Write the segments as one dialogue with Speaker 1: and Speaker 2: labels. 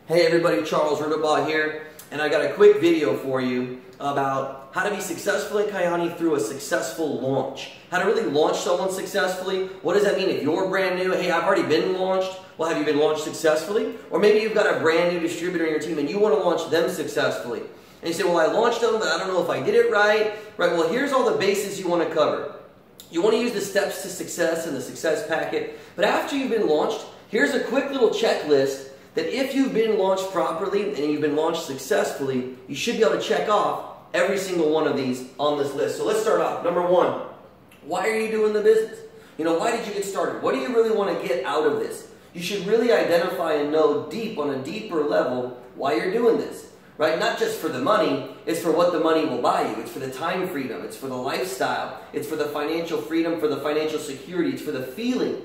Speaker 1: Hey everybody, Charles Rudibaugh here, and I got a quick video for you about how to be successful at Kyani through a successful launch. How to really launch someone successfully. What does that mean if you're brand new? Hey, I've already been launched. Well, have you been launched successfully? Or maybe you've got a brand new distributor in your team and you want to launch them successfully. And you say, well, I launched them, but I don't know if I did it right. Right, well, here's all the bases you want to cover. You want to use the steps to success in the success packet. But after you've been launched, here's a quick little checklist that if you've been launched properly and you've been launched successfully, you should be able to check off every single one of these on this list. So let's start off. Number one, why are you doing the business? Why did you get started? What do you really want to get out of this? You should really identify and know on a deeper level why you're doing this, right? Not just for the money, it's for what the money will buy you. It's for the time freedom. It's for the lifestyle. It's for the financial freedom, for the financial security. It's for the feeling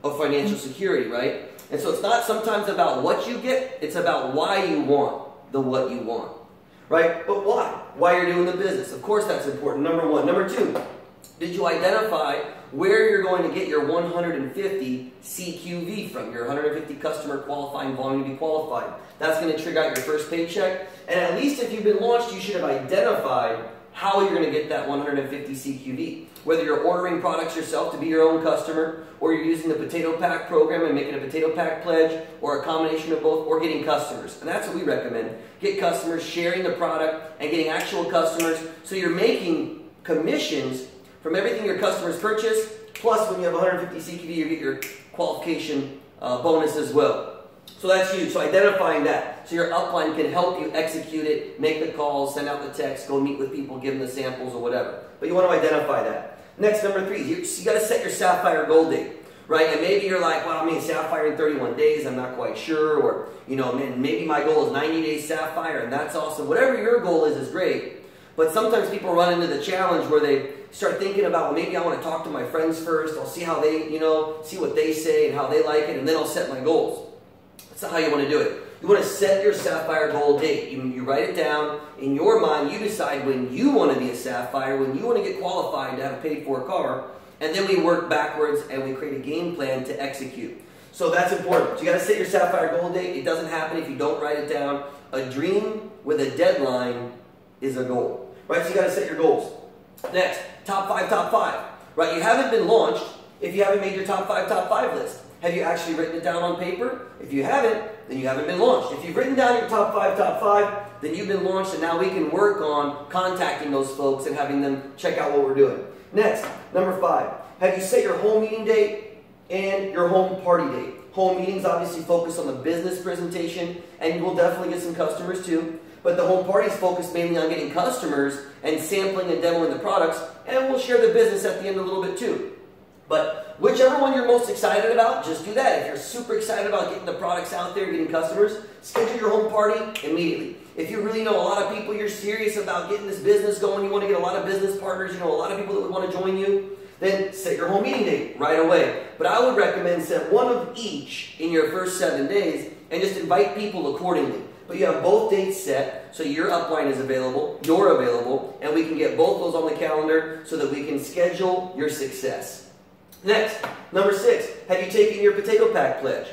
Speaker 1: of financial security, right? And so it's not sometimes about what you get, it's about why you want the what you want, right? But why? Why you're doing the business. Of course that's important, number one. Number two, did you identify where you're going to get your 150 CQV from, your 150 customer qualifying volume to be qualified? That's going to trigger out your first paycheck. And at least if you've been launched, you should have identified how you're going to get that 150 CQV. Whether you're ordering products yourself to be your own customer, or you're using the potato pack program and making a potato pack pledge, or a combination of both, or getting customers. And that's what we recommend. Get customers, sharing the product, and getting actual customers. So you're making commissions from everything your customers purchase, plus when you have 150 CQV, you get your qualification bonus as well. So that's huge. So identifying that. So your upline can help you execute it, make the calls, send out the text, go meet with people, give them the samples or whatever. But you want to identify that. Next, number three, you got to set your Sapphire goal date, right? And maybe you're like, well, Sapphire in 31 days, I'm not quite sure. Or, man, maybe my goal is 90 days Sapphire, and that's awesome. Whatever your goal is great. But sometimes people run into the challenge where they start thinking about, well, maybe I want to talk to my friends first. I'll see how they, see what they say and how they like it, and then I'll set my goals. That's not how you want to do it. You want to set your Sapphire goal date. You write it down. In your mind, you decide when you want to be a Sapphire, when you want to get qualified to have a paid-for car, and then we work backwards and we create a game plan to execute. So that's important. So you got to set your Sapphire goal date. It doesn't happen if you don't write it down. A dream with a deadline is a goal, right? So you got to set your goals. Next, top five, right? You haven't been launched if you haven't made your top five list. Have you actually written it down on paper? If you haven't, then you haven't been launched. If you've written down your top five, then you've been launched, and now we can work on contacting those folks and having them check out what we're doing. Next, number 5, have you set your home meeting date and your home party date? Home meetings obviously focus on the business presentation, and you will definitely get some customers too. But the home parties focus mainly on getting customers and sampling and demoing the products, and we'll share the business at the end a little bit too. But whichever one you're most excited about, just do that. If you're super excited about getting the products out there, getting customers, schedule your home party immediately. If you really know a lot of people, you're serious about getting this business going, you want to get a lot of business partners, a lot of people that would want to join you, then set your home meeting date right away. But I would recommend set one of each in your first 7 days and just invite people accordingly. But you have both dates set, so your upline is available, you're available, and we can get both those on the calendar so that we can schedule your success. Next, number 6, have you taken your potato pack pledge?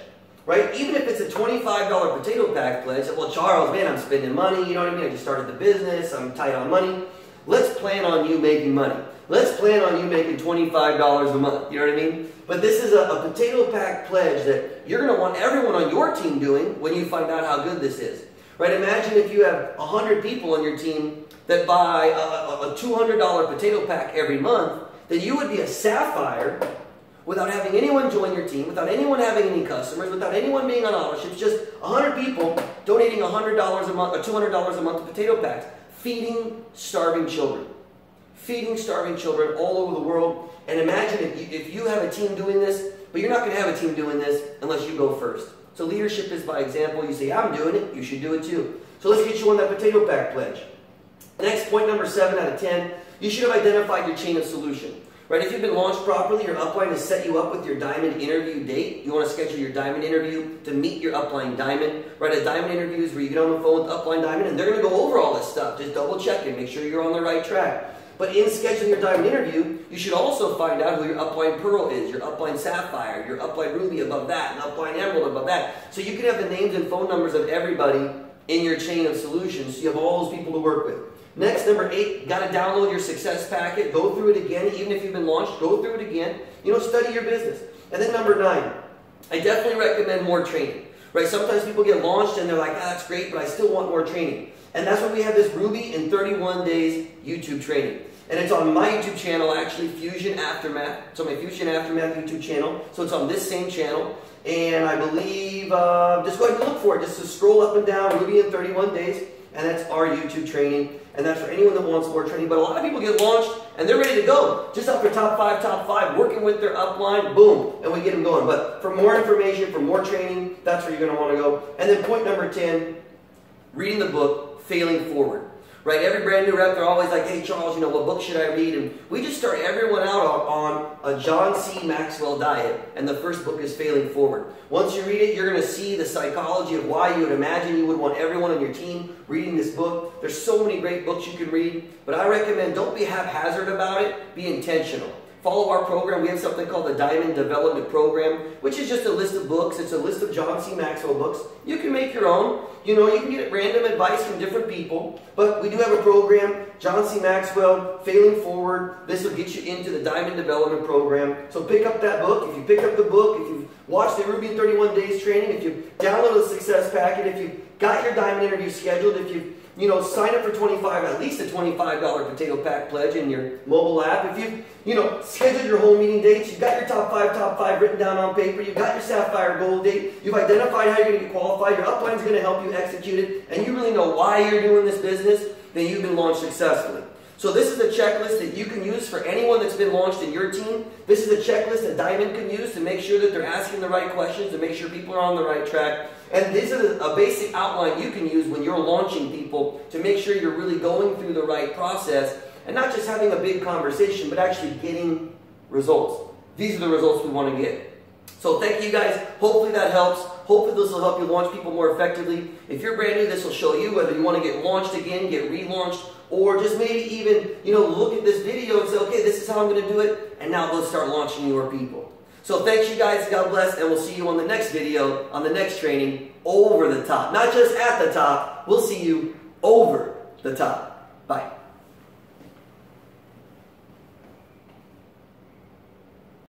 Speaker 1: Right? Even if it's a $25 potato pack pledge, well, Charles, man, I'm spending money, I just started the business, I'm tight on money. Let's plan on you making money. Let's plan on you making $25 a month, But this is a potato pack pledge that you're going to want everyone on your team doing when you find out how good this is. Right? Imagine if you have 100 people on your team that buy a $200 potato pack every month, then you would be a Sapphire without having anyone join your team, without anyone having any customers, without anyone being on auto ships, just 100 people donating $100 a month or $200 a month to potato packs, feeding starving children. Feeding starving children all over the world. And imagine if you have a team doing this, but you're not going to have a team doing this unless you go first. So leadership is by example. You say, I'm doing it, you should do it too. So let's get you on that potato pack pledge. Next, point number 7 out of 10, you should have identified your chain of solution. Right? If you've been launched properly, your upline has set you up with your diamond interview date. You want to schedule your diamond interview to meet your upline diamond. Right? A diamond interview is where you get on the phone with upline diamond and they're going to go over all this stuff. Just double check it. Make sure you're on the right track. But in scheduling your diamond interview, you should also find out who your upline pearl is, your upline sapphire, your upline ruby above that, and upline emerald above that. So you can have the names and phone numbers of everybody in your chain of solutions, so you have all those people to work with. Next, number 8, you got to download your success packet. Go through it again, even if you've been launched. Go through it again. Study your business. And then number 9, I definitely recommend more training. Right? Sometimes people get launched and they're like, that's great, but I still want more training. And that's when we have this Ruby in 31 Days YouTube training. And it's on my YouTube channel, actually, Fusion Aftermath. It's on my Fusion Aftermath YouTube channel. So it's on this same channel. And I believe, just go ahead and look for it. Just to scroll up and down, Ruby in 31 Days. And that's our YouTube training. And that's for anyone that wants more training. But a lot of people get launched and they're ready to go. Just up their top 5, working with their upline, boom, and we get them going. But for more information, for more training, that's where you're going to want to go. And then point number 10, reading the book, Failing Forward. Right? Every brand new rep, they're always like, hey, Charles, what book should I read? And we just start everyone out on a John C. Maxwell diet. And the first book is Failing Forward. Once you read it, you're going to see the psychology of why you would imagine you would want everyone on your team reading this book. There's so many great books you can read. But I recommend don't be haphazard about it. Be intentional. Follow our program. We have something called the Diamond Development Program, which is just a list of books. It's a list of John C. Maxwell books. You can make your own. You can get random advice from different people. But we do have a program, John C. Maxwell, Failing Forward. This will get you into the Diamond Development Program. So pick up that book. If you pick up the book, if you've watched the Ruby in 31 Days training, if you download the Success Packet, if you've got your diamond interview scheduled, if you've sign up for at least a $25 potato pack pledge in your mobile app. If you've, scheduled your whole meeting dates, you've got your top five written down on paper, you've got your sapphire gold date, you've identified how you're going to get qualified, your upline's going to help you execute it, and you really know why you're doing this business, then you've been launched successfully. So this is a checklist that you can use for anyone that's been launched in your team. This is a checklist that Diamond can use to make sure that they're asking the right questions, to make sure people are on the right track. And this is a basic outline you can use when you're launching people to make sure you're really going through the right process and not just having a big conversation, but actually getting results. These are the results we want to get. So thank you guys. Hopefully that helps. Hopefully this will help you launch people more effectively. If you're brand new, this will show you whether you want to get launched again, get relaunched, or just maybe even, look at this video and say, okay, this is how I'm going to do it, and now go start launching your people. So thanks you guys, God bless, and we'll see you on the next video, on the next training, over the top. Not just at the top, we'll see you over the top. Bye.